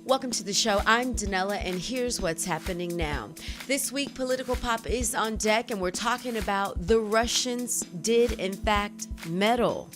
Welcome to the show. I'm Danella, and here's what's happening now. This week, Political Pop is on deck, and we're talking about the Russians did, in fact, meddle.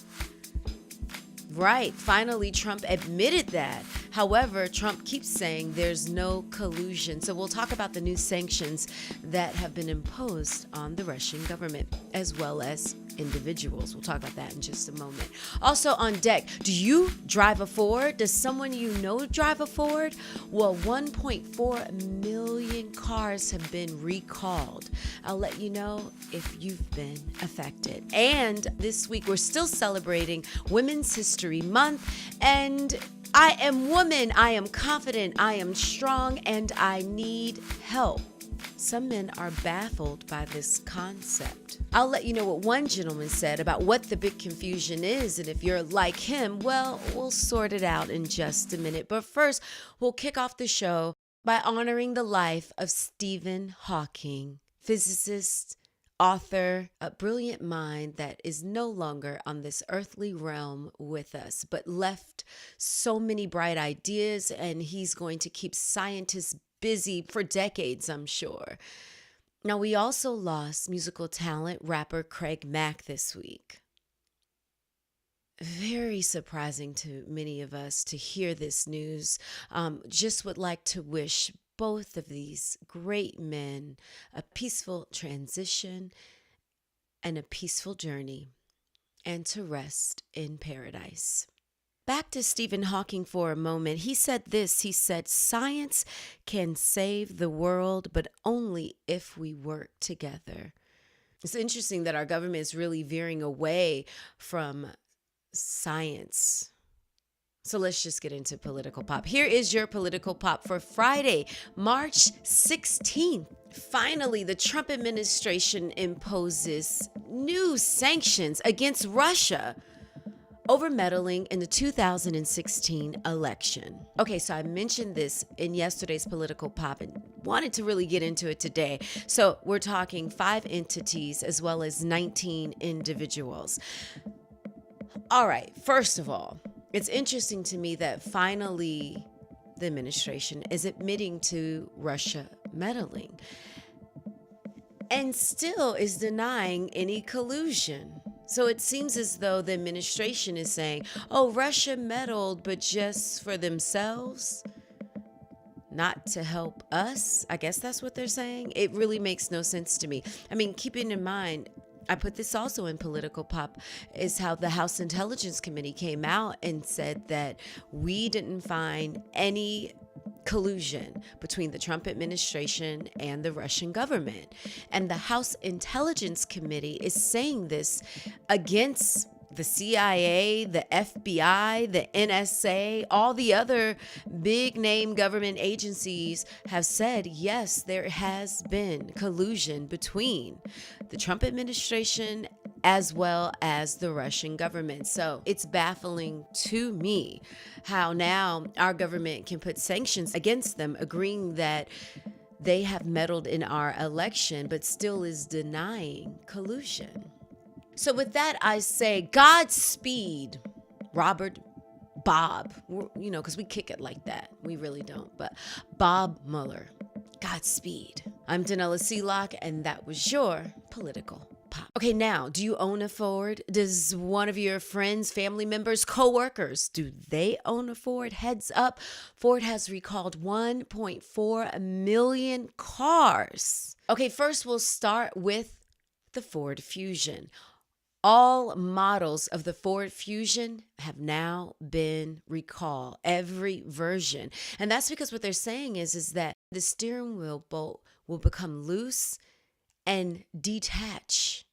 Right, finally, Trump admitted that. However, Trump keeps saying there's no collusion. So we'll talk about the new sanctions that have been imposed on the Russian government, as well as individuals. We'll talk about that in just a moment. Also on deck, do you drive a Ford? Does someone you know drive a Ford? Well, 1.4 million cars have been recalled. I'll let you know if you've been affected. And this week, we're still celebrating Women's History Month. And I am woman, I am confident, I am strong, and I need help. Some men are baffled by this concept. I'll let you know what one gentleman said about what the big confusion is, and if you're like him, well, we'll sort it out in just a minute. But first, we'll kick off the show by honoring the life of Stephen Hawking, physicist, author, a brilliant mind that is no longer on this earthly realm with us, but left so many bright ideas, and he's going to keep scientists busy for decades, I'm sure. Now, we also lost musical talent rapper Craig Mack this week. Very surprising to many of us to hear this news. Just would like to wish both of these great men a peaceful transition and a peaceful journey, and to rest in paradise. Back to Stephen Hawking for a moment. He said this, he said, "Science can save the world, but only if we work together." It's interesting that our government is really veering away from science. So let's just get into political pop. Here is your political pop for Friday, March 16th. Finally, the Trump administration imposes new sanctions against Russia over meddling in the 2016 election. Okay, so I mentioned this in yesterday's political pop and wanted to really get into it today. So we're talking 5 entities as well as 19 individuals. All right, first of all, it's interesting to me that finally the administration is admitting to Russia meddling and still is denying any collusion. So it seems as though the administration is saying, oh, Russia meddled, but just for themselves, not to help us. I guess that's what they're saying. It really makes no sense to me. I mean, keeping in mind, I put this also in political pop, is how the House Intelligence Committee came out and said that we didn't find any collusion between the Trump administration and the Russian government. And the House Intelligence Committee is saying this against the CIA, the FBI, the NSA, all the other big name government agencies have said, yes, there has been collusion between the Trump administration as well as the Russian government. So it's baffling to me how now our government can put sanctions against them, agreeing that they have meddled in our election, but still is denying collusion. So with that, I say Godspeed, Robert, Bob, because we kick it like that. We really don't. But Bob Mueller, Godspeed. I'm Danella Sealock, and that was your political pop. Okay, now, do you own a Ford? Does one of your friends, family members, co-workers, do they own a Ford? Heads up, Ford has recalled 1.4 million cars. Okay, first we'll start with the Ford Fusion. All models of the Ford Fusion have now been recalled, every version. And that's because what they're saying is that the steering wheel bolt will become loose and detach.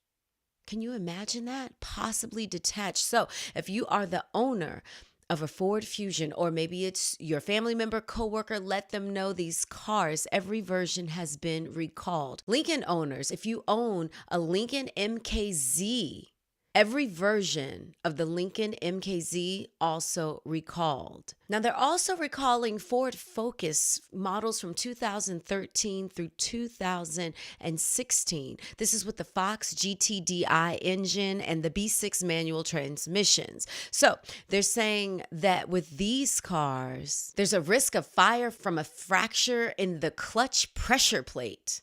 Can you imagine that? Possibly detach. So if you are the owner of a Ford Fusion, or maybe it's your family member, coworker, let them know these cars, every version has been recalled. Lincoln owners, if you own a Lincoln MKZ, Every version of the Lincoln MKZ also recalled. Now, they're also recalling Ford Focus models from 2013 through 2016. This is with the Fox GTDI engine and the B6 manual transmissions. So they're saying that with these cars, there's a risk of fire from a fracture in the clutch pressure plate.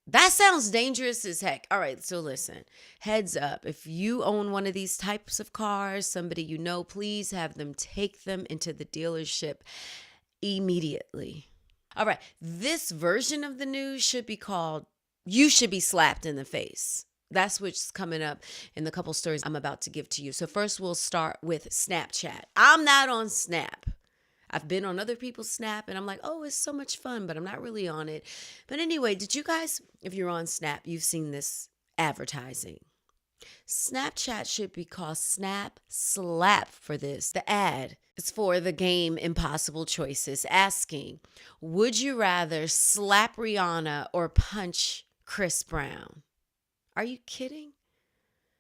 That sounds dangerous as heck. All right, so listen, heads up. If you own one of these types of cars, somebody you know, please have them take them into the dealership immediately. All right, this version of the news should be called "You Should Be Slapped in the Face." That's what's coming up in the couple stories I'm about to give to you. So first we'll start with Snapchat. I'm not on Snap. I've been on other people's Snap and I'm like, oh, it's so much fun, but I'm not really on it. But anyway, did you guys, if you're on Snap, you've seen this advertising. Snapchat should be called Snap Slap for this. The ad is for the game Impossible Choices, asking, would you rather slap Rihanna or punch Chris Brown? Are you kidding?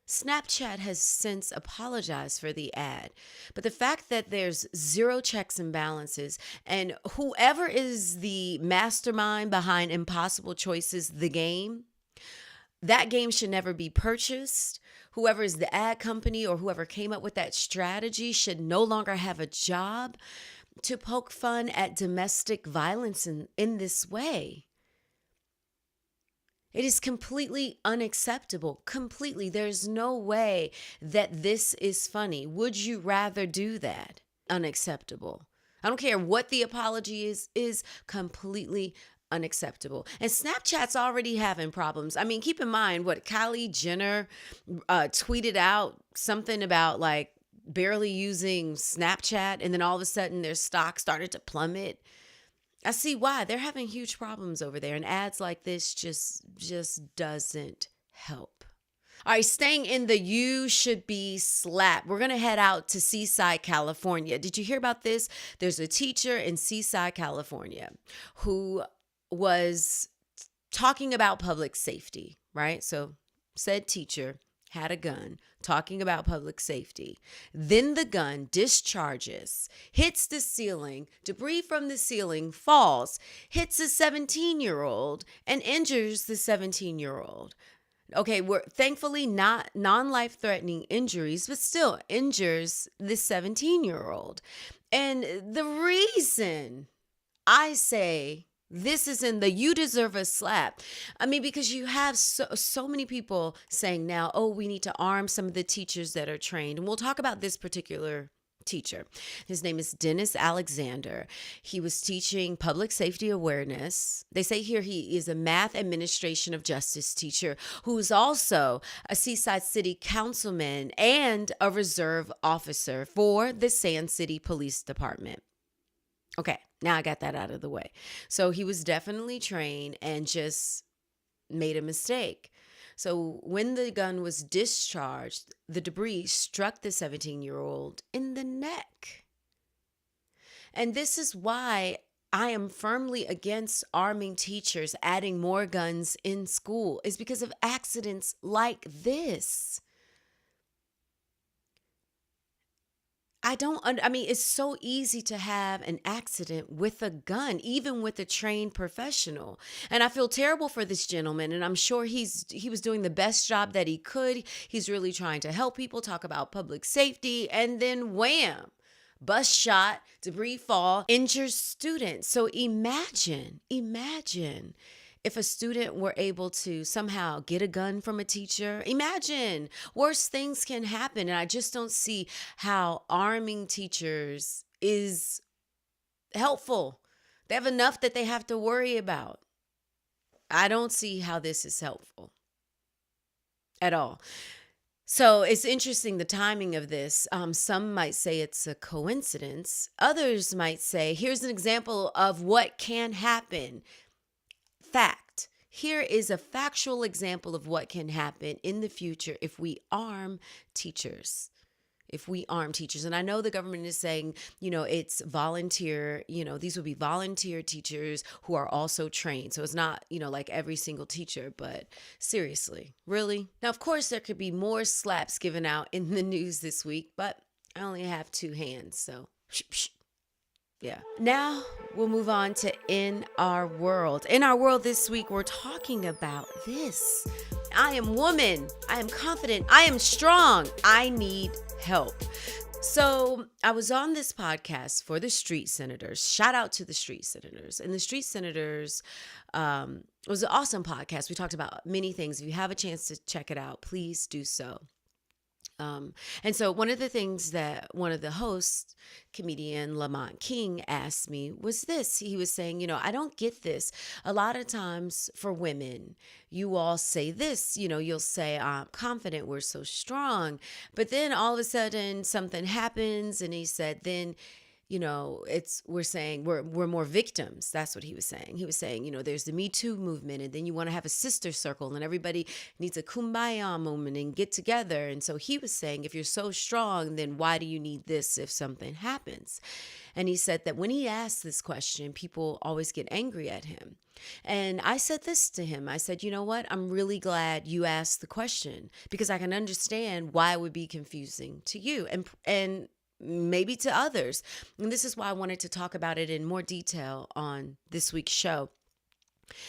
Snapchat has since apologized for the ad, but the fact that there's zero checks and balances, and whoever is the mastermind behind Impossible Choices, the game, that game should never be purchased. Whoever is the ad company or whoever came up with that strategy should no longer have a job to poke fun at domestic violence in this way. It is completely unacceptable. Completely. There's no way that this is funny. Would you rather do that? Unacceptable. I don't care what the apology is completely unacceptable. And Snapchat's already having problems. I mean, keep in mind what Kylie Jenner tweeted out something about like barely using Snapchat, and then all of a sudden their stock started to plummet. I see why. They're having huge problems over there, and ads like this just doesn't help. All right, staying in the "you should be slapped," we're going to head out to Seaside, California. Did you hear about this? There's a teacher in Seaside, California, who was talking about public safety, right? So said teacher had a gun, talking about public safety. Then the gun discharges, hits the ceiling, debris from the ceiling falls, hits a 17-year-old, and injures the 17-year-old. Okay, we're thankfully not non-life-threatening injuries, but still injures the 17-year-old. And the reason I say this is in the "you deserve a slap," I mean, because you have so many people saying now, oh, we need to arm some of the teachers that are trained. And we'll talk about this particular teacher. His name is Dennis Alexander. He was teaching public safety awareness. They say here he is a math administration of justice teacher who's also a Seaside City councilman and a reserve officer for the Sand City Police Department. Okay, now I got that out of the way. So he was definitely trained and just made a mistake. So when the gun was discharged, the debris struck the 17-year-old in the neck. And this is why I am firmly against arming teachers, adding more guns in school, is because of accidents like this. It's so easy to have an accident with a gun, even with a trained professional. And I feel terrible for this gentleman, and I'm sure he was doing the best job that he could. He's really trying to help people, talk about public safety, and then wham, bus shot, debris fall, injures students. So imagine if a student were able to somehow get a gun from a teacher. Imagine worse things can happen. And I just don't see how arming teachers is helpful. They have enough that they have to worry about. I don't see how this is helpful at all. So it's interesting, the timing of this. Some might say it's a coincidence. Others might say, here's an example of what can happen. Fact. Here is a factual example of what can happen in the future if we arm teachers. if we arm teachers. And I know the government is saying, it's volunteer, these will be volunteer teachers who are also trained. So it's not, like every single teacher, but seriously, really? Now, of course, there could be more slaps given out in the news this week, but I only have two hands, so yeah. Now we'll move on to In Our World. In Our World this week, we're talking about this. I am woman. I am confident. I am strong. I need help. So I was on this podcast for the Street Senators. Shout out to the Street Senators. And the Street Senators was an awesome podcast. We talked about many things. If you have a chance to check it out, please do so. And so one of the things that one of the hosts, comedian Lamont King, asked me was this. He was saying, I don't get this. A lot of times for women, you all say this, you'll say, I'm confident, we're so strong. But then all of a sudden something happens. And he said, then we're saying we're more victims. That's what he was saying. He was saying, there's the Me Too movement, and then you want to have a sister circle, and everybody needs a kumbaya moment and get together. And so he was saying, if you're so strong, then why do you need this if something happens? And he said that when he asked this question, people always get angry at him. And I said this to him. I said, you know what? I'm really glad you asked the question, because I can understand why it would be confusing to you and maybe to others. And this is why I wanted to talk about it in more detail on this week's show.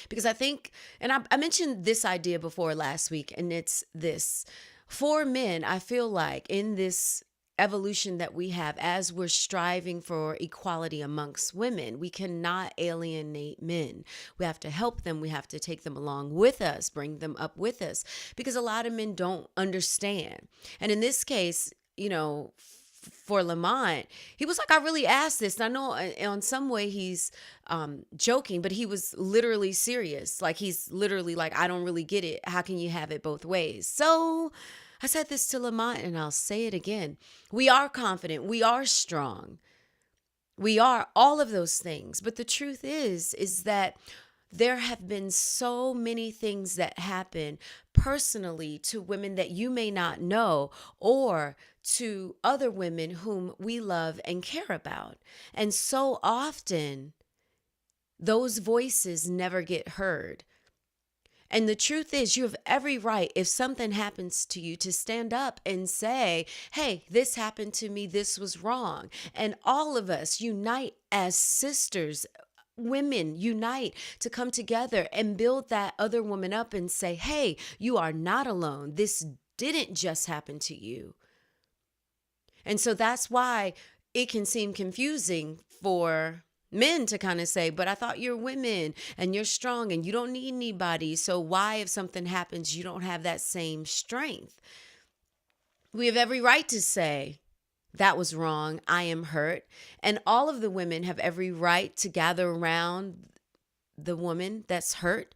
Because I think, and I mentioned this idea before last week, and it's this. For men, I feel like in this evolution that we have as we're striving for equality amongst women, we cannot alienate men. We have to help them. We have to take them along with us, bring them up with us, because a lot of men don't understand. And in this case, for Lamont, he was like, I really asked this. And I know in some way he's joking, but he was literally serious. Like, he's literally like, I don't really get it. How can you have it both ways? So I said this to Lamont, and I'll say it again. We are confident. We are strong. We are all of those things. But the truth is that there have been so many things that happen personally to women that you may not know, or to other women whom we love and care about. And so often, those voices never get heard. And the truth is, you have every right, if something happens to you, to stand up and say, hey, this happened to me, this was wrong. And all of us unite as sisters. Women unite to come together and build that other woman up and say, hey, you are not alone. This didn't just happen to you. And so that's why it can seem confusing for men to kind of say, but I thought you're women and you're strong and you don't need anybody. So why, if something happens, you don't have that same strength? We have every right to say, that was wrong. I am hurt. And all of the women have every right to gather around the woman that's hurt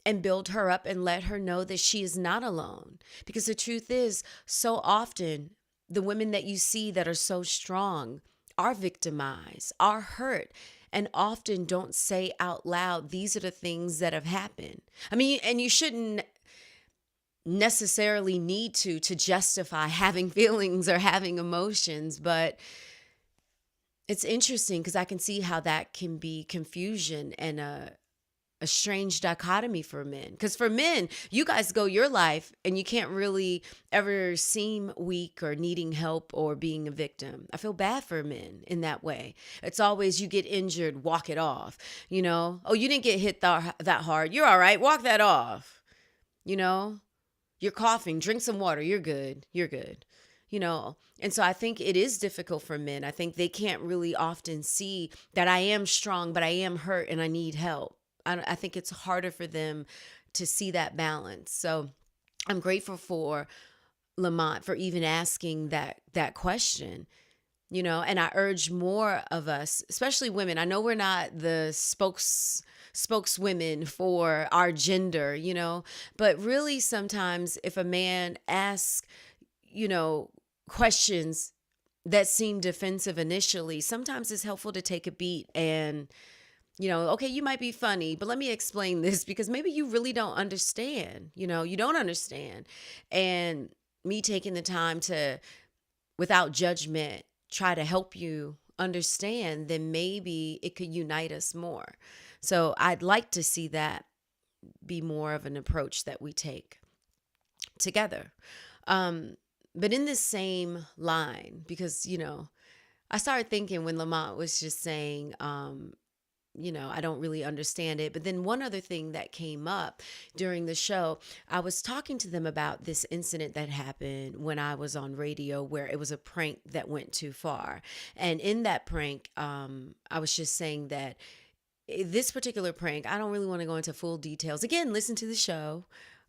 and build her up and let her know that she is not alone. Because the truth is, so often, the women that you see that are so strong are victimized, are hurt, and often don't say out loud, these are the things that have happened. I mean, and you shouldn't necessarily need to justify having feelings or having emotions, but it's interesting because I can see how that can be confusion and a strange dichotomy for men. Because for men, you guys go your life and you can't really ever seem weak or needing help or being a victim. I feel bad for men in that way. It's always, you get injured, walk it off. Oh, you didn't get hit that hard. You're all right. Walk that off. You're coughing, drink some water. You're good. You're good. And so I think it is difficult for men. I think they can't really often see that I am strong, but I am hurt and I need help. I think it's harder for them to see that balance. So I'm grateful for Lamont for even asking that question, and I urge more of us, especially women. I know we're not the spokeswomen for our gender, but really sometimes if a man asks, questions that seem defensive initially, sometimes it's helpful to take a beat and, okay, you might be funny, but let me explain this, because maybe you really don't understand, you don't understand. And me taking the time to, without judgment, try to help you understand, then maybe it could unite us more. So I'd like to see that be more of an approach that we take together. But in this same line, because, I started thinking when Lamont was just saying, I don't really understand it. But then one other thing that came up during the show, I was talking to them about this incident that happened when I was on radio where it was a prank that went too far. And in that prank, I was just saying that this particular prank, I don't really want to go into full details. Again, listen to the show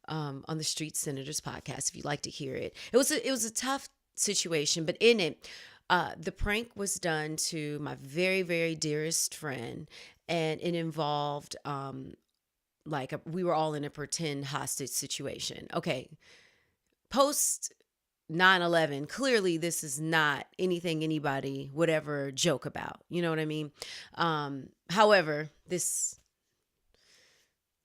on the Street Senators podcast if you'd like to hear it. It was a tough situation, but in it, the prank was done to my very, very dearest friend, and it involved we were all in a pretend hostage situation. Okay, post 9/11, clearly this is not anything anybody would ever joke about. You know what I mean? However, this,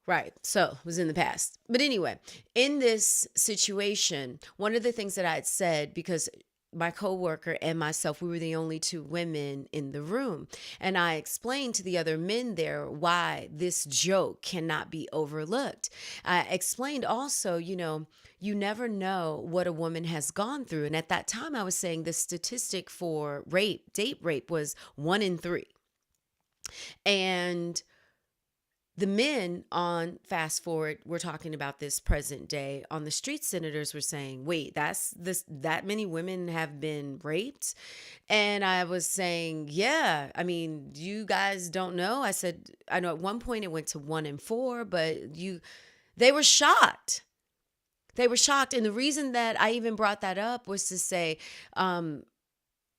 right, so it was in the past. But anyway, in this situation, one of the things that I had said, because my coworker and myself, we were the only two women in the room. And I explained to the other men there why this joke cannot be overlooked. I explained also, you never know what a woman has gone through. And at that time, I was saying the statistic for rape, date rape, was 1 in 3. And the men on fast forward, we're talking about this present day, on the Street Senators were saying, wait, that many women have been raped? And I was saying, yeah, I mean, you guys don't know. I said, I know at one point it went to 1 in 4, but they were shocked. They were shocked. And the reason that I even brought that up was to say,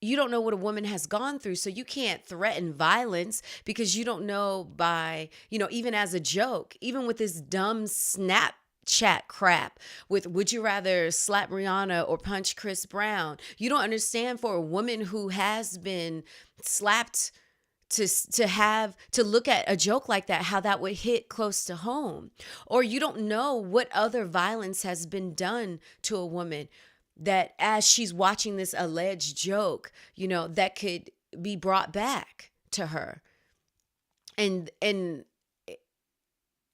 you don't know what a woman has gone through, so you can't threaten violence because you don't know by, even as a joke, even with this dumb Snapchat crap with would you rather slap Rihanna or punch Chris Brown? You don't understand, for a woman who has been slapped, to look at a joke like that, how that would hit close to home. Or you don't know what other violence has been done to a woman, that as she's watching this alleged joke, that could be brought back to her. And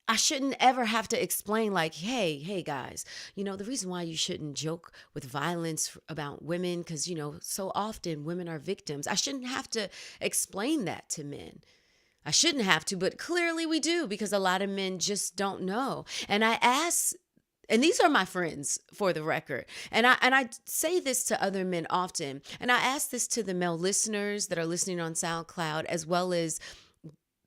I shouldn't ever have to explain, like, hey guys, the reason why you shouldn't joke with violence about women, because, so often women are victims. I shouldn't have to explain that to men. I shouldn't have to, but clearly we do, because a lot of men just don't know. And I ask, and these are my friends, for the record. And I say this to other men often. And I ask this to the male listeners that are listening on SoundCloud, as well as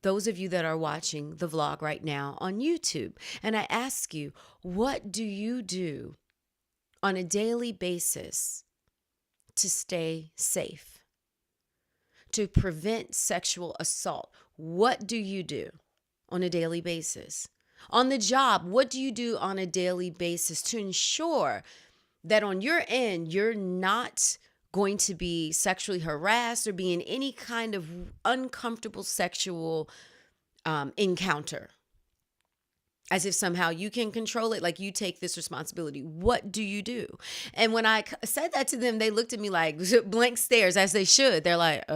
those of you that are watching the vlog right now on YouTube. And I ask you, what do you do on a daily basis to stay safe, to prevent sexual assault? What do you do on a daily basis? On the job, what do you do on a daily basis to ensure that on your end, you're not going to be sexually harassed or be in any kind of uncomfortable sexual encounter? As if somehow you can control it, like you take this responsibility. What do you do? And when I said that to them, they looked at me like blank stares, as they should. They're like,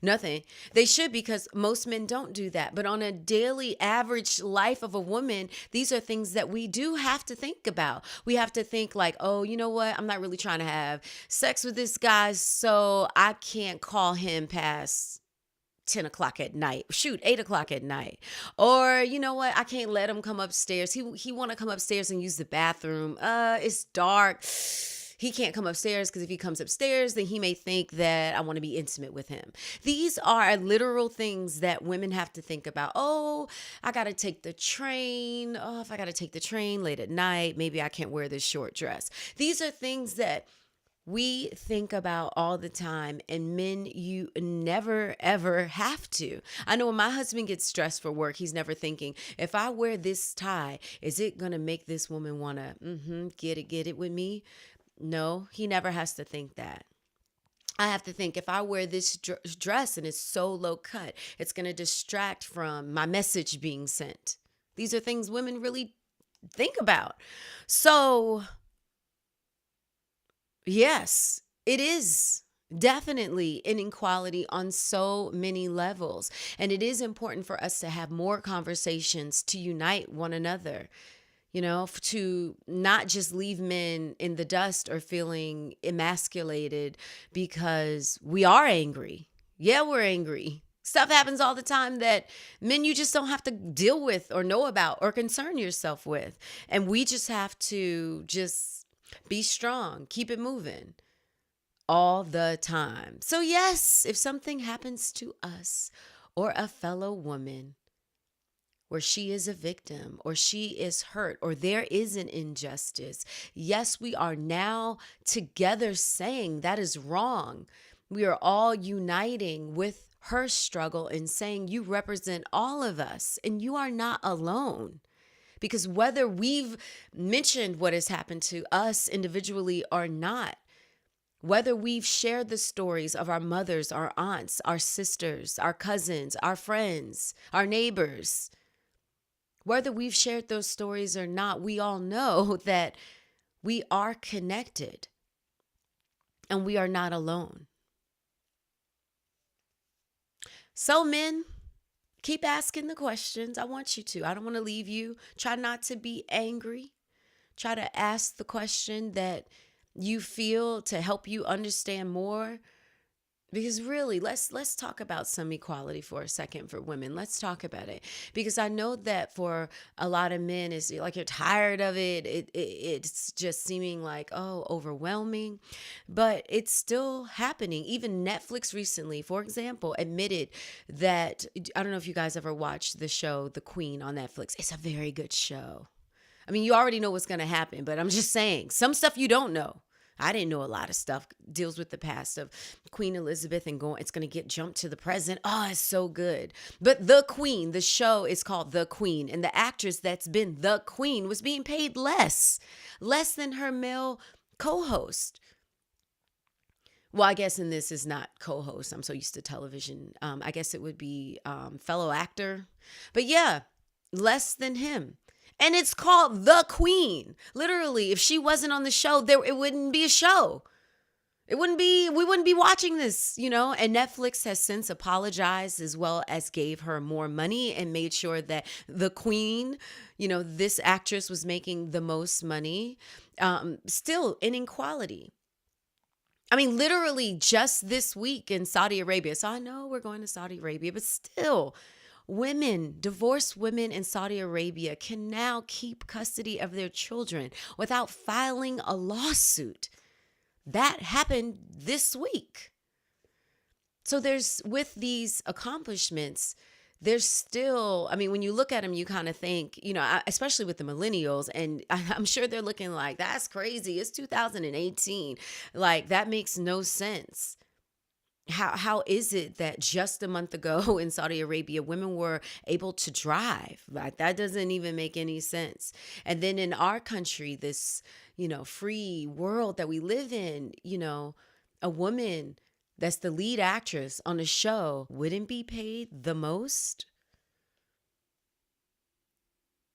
nothing. They should, because most men don't do that. But on a daily average life of a woman, these are things that we do have to think about. We have to think like, oh, you know what? I'm not really trying to have sex with this guy, so I can't call him past 10 o'clock at night, 8 o'clock at night. Or, you know what? I can't let him come upstairs. He want to come upstairs and use the bathroom. It's dark. He can't come upstairs because if he comes upstairs, then he may think that I want to be intimate with him. These are literal things that women have to think about. Oh, I got to take the train. Oh, if I got to take the train late at night, maybe I can't wear this short dress. These are things that we think about all the time, and men, you never, ever have to. I know when my husband gets stressed for work, he's never thinking, if I wear this tie, is it going to make this woman want to get it with me? No, he never has to think that. I have to think, if I wear this dress and it's so low cut, it's going to distract from my message being sent. These are things women really think about. So yes, It is definitely an inequality on so many levels. And it is important for us to have more conversations to unite one another, to not just leave men in the dust or feeling emasculated because we are angry. Yeah, we're angry. Stuff happens all the time that men you just don't have to deal with or know about or concern yourself with. And we just have to just be strong, keep it moving all the time. So, yes, if something happens to us or a fellow woman where she is a victim or she is hurt or there is an injustice, yes, we are now together saying that is wrong. We are all uniting with her struggle and saying you represent all of us and you are not alone. Because whether we've mentioned what has happened to us individually or not, whether we've shared the stories of our mothers, our aunts, our sisters, our cousins, our friends, our neighbors, whether we've shared those stories or not, we all know that we are connected and we are not alone. So, men, keep asking the questions. I want you to. I don't want to leave you. Try not to be angry. Try to ask the question that you feel to help you understand more. Because really, let's talk about some equality for a second for women. Let's talk about it. Because I know that for a lot of men, it's like you're tired of it. It's just seeming like, oh, overwhelming. But it's still happening. Even Netflix recently, for example, admitted that, I don't know if you guys ever watched the show The Queen on Netflix. It's a very good show. I mean, you already know what's going to happen, but I'm just saying, some stuff you don't know. I didn't know a lot of stuff deals with the past of Queen Elizabeth and it's going to get jumped to the present. Oh, it's so good. But The Queen, the show is called The Queen. And the actress that's been the Queen was being paid less than her male co-host. Well, I guess in this is not co-host. I'm so used to television. I guess it would be fellow actor. But yeah, less than him. And it's called The Queen. Literally, if she wasn't on the show, it wouldn't be a show. We wouldn't be watching this, And Netflix has since apologized as well as gave her more money and made sure that the Queen, this actress was making the most money. Still inequality. I mean, literally just this week in Saudi Arabia. So I know we're going to Saudi Arabia, but still, divorced women in Saudi Arabia can now keep custody of their children without filing a lawsuit. That happened this week. So with these accomplishments, there's still, I mean, when you look at them, you kind of think, especially with the millennials, and I'm sure they're looking like, that's crazy. It's 2018. Like, that makes no sense. How is it that just a month ago in Saudi Arabia, women were able to drive? Like, that doesn't even make any sense. And then in our country, this, free world that we live in, a woman that's the lead actress on a show wouldn't be paid the most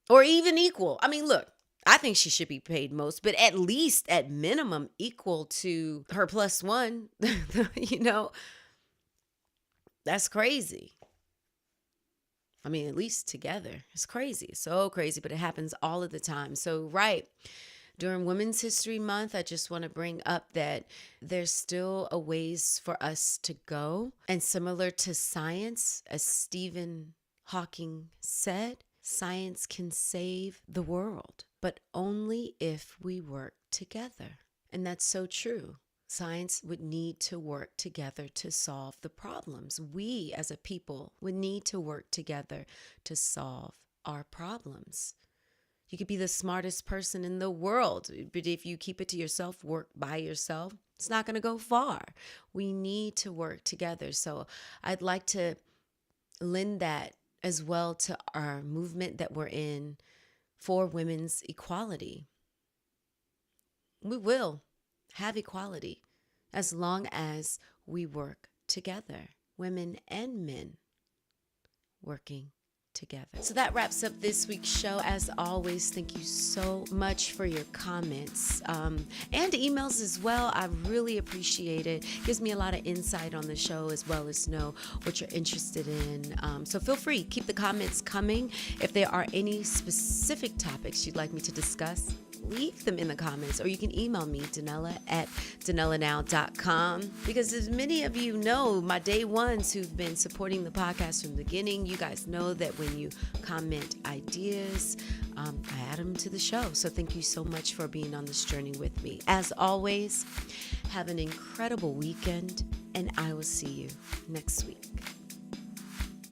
or even equal. I mean, look, I think she should be paid most, but at least at minimum equal to her plus one, That's crazy. I mean, at least together. It's crazy. So crazy, but it happens all of the time. So, right. During Women's History Month, I just want to bring up that there's still a ways for us to go. And similar to science, as Stephen Hawking said, science can save the world, but only if we work together. And that's so true. Science would need to work together to solve the problems. We as a people would need to work together to solve our problems. You could be the smartest person in the world, but if you keep it to yourself, work by yourself, it's not going to go far. We need to work together. So I'd like to lend that as well to our movement that we're in for women's equality. We will have equality as long as we work together, women and men working together. So that wraps up this week's show. As always, thank you so much for your comments and emails as well. I really appreciate it. Gives me a lot of insight on the show, as well as know what you're interested in. So feel free, keep the comments coming. If there are any specific topics you'd like me to discuss, leave them in the comments, or you can email me, DanellaNOW.com. Because as many of you know, my day ones who've been supporting the podcast from the beginning, you guys know that when you comment ideas, I add them to the show. So thank you so much for being on this journey with me. As always, have an incredible weekend, and I will see you next week.